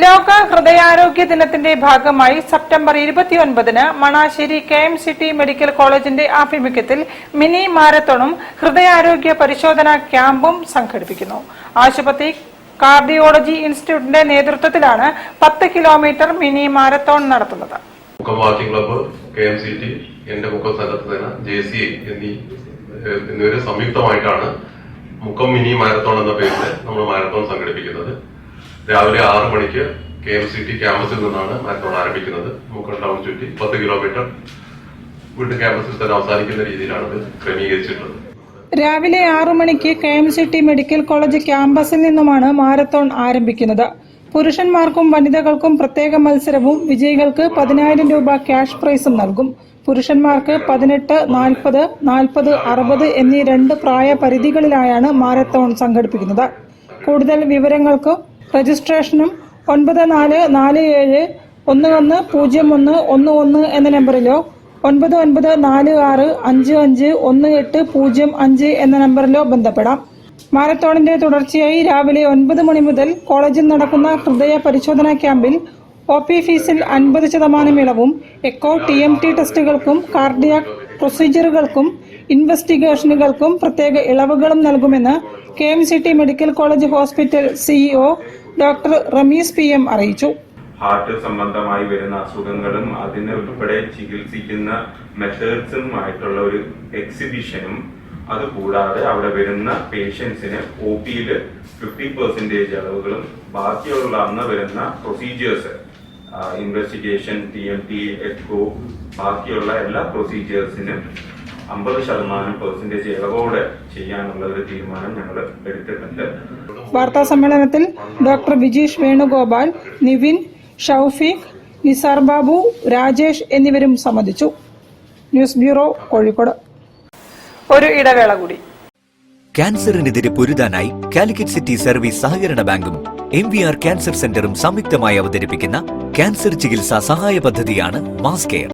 ലോക ഹൃദയാരോഗ്യ ദിനത്തിന്റെ ഭാഗമായി സെപ്റ്റംബർ 29-ന് മണാശ്ശേരി KMCT മെഡിക്കൽ കോളേജിന്റെ ആഭിമുഖ്യത്തിൽ മിനി മാരത്തോണും ഹൃദയാരോഗ്യ പരിശോധനാ ക്യാമ്പും സംഘടിപ്പിക്കുന്നു. ആശുപത്രി കാർഡിയോളജി ഇൻസ്റ്റിറ്റ്യൂട്ടിന്റെ നേതൃത്വത്തിലാണ് 10 കിലോമീറ്റർ മിനി മാരത്തോൺ നടത്തുന്നത്. വാക്കിംഗ് ക്ലബ്ബ്, KMCT, എന്റെ മുക്കം സന്നദ്ധസേന, JCI എന്നിവരെ സംയുക്തമായിട്ടാണ് മുക്കം മിനി മാരത്തോൺ എന്ന പേരിൽ നമ്മൾ മാരത്തോൺ സംഘടിപ്പിക്കുന്നത്. രാവിലെ 6 മണിക്ക് KMCT ക്യാമ്പസിൽ നിന്നാണ് മാരത്തോൺ ആരംഭിക്കുന്നത്. മുക്കം ടൗൺ ചുറ്റി 10 കിലോമീറ്റർ വീണ്ടും ക്യാമ്പസിൽ തന്നെ അവസാനിക്കുന്ന രീതിയിലാണ് ഇത് ക്രമീകരിച്ചിട്ടുള്ളത്. രാവിലെ 6 മണിക്ക് KMCT മെഡിക്കൽ കോളേജ് ക്യാമ്പസിൽ നിന്നുമാണ് മാരത്തോൺ ആരംഭിക്കുന്നത്. പുരുഷന്മാർക്കും വനിതകൾക്കും പ്രത്യേക മത്സരവും വിജയികൾക്ക് 10,000 രൂപ ക്യാഷ് പ്രൈസും നൽകും. പുരുഷന്മാർക്ക് 18, 40, 40, 60 എന്നീ 2 പ്രായ പരിധികളിലായാണ് മാരത്തോൺ സംഘടിപ്പിക്കുന്നത്. കൂടുതൽ വിവരങ്ങൾക്ക് രജിസ്ട്രേഷനും 9447110111 എന്ന നമ്പറിലോ 9946551805 എന്ന നമ്പറിലോ ബന്ധപ്പെടാം. മാരത്തോണിന്റെ തുടർച്ചയായി രാവിലെ 9 മണി മുതൽ കോളേജിൽ നടക്കുന്ന ഹൃദയ പരിശോധനാ ക്യാമ്പിൽ OP ഫീസിൽ 50% ഇളവും എക്കോ TMT ടെസ്റ്റുകൾക്കും കാർഡിയാക് പ്രൊസീജിയറുകൾക്കും ഇൻവെസ്റ്റിഗേഷനുകൾക്കും പ്രത്യേക ഇളവുകളും നൽകുമെന്ന് KMCT medical college hospital CEO doctor Ramees PM അറിയിച്ചു. ഹാർട്ട് സംബന്ധമായി വരുന്ന അസുഖങ്ങളും അതിനെ ഉൾപ്പെടെ ചികിത്സിക്കുന്ന മെത്തേഡ്സുമായിട്ടുള്ള ഒരു എക്സിബിഷനും, അതുകൂടാതെ അവിടെ വരുന്ന പേഷ്യൻസിന് OPയിൽ 50% ഇളവുകളും ബാക്കിയുള്ള അന്ന് വരുന്ന പ്രൊസീജിയേഴ്സ്, ഇൻവെസ്റ്റിഗേഷൻ, TMT, എക്കോ, ബാക്കിയുള്ള എല്ലാ പ്രൊസീജിയേഴ്സിനും 50% ഇളവോടെ ചെയ്യാനുള്ള ഒരു തീരുമാനം ഞങ്ങൾ എടുത്തിട്ടുണ്ട്. വാർത്താ സമ്മേളനത്തിൽ ഡോക്ടർ വിജീഷ് വേണുഗോപാൽ, നിവിൻ, ഷൌഫീഖ്, നിസാർ ബാബു, രാജേഷ് എന്നിവരും സംബന്ധിച്ചു. News bureau, Kozhikode. ഒരു ഇടവേള കൂടി. ക്യാൻസറിനെതിരെ പൊരുതാനായി കാലിക്കറ്റ് സിറ്റി സർവീസ് സഹകരണ ബാങ്കും MVR ക്യാൻസർ സെന്ററും സംയുക്തമായി അവതരിപ്പിക്കുന്ന ക്യാൻസർ ചികിത്സാ സഹായ പദ്ധതിയാണ് മാസ് കെയർ.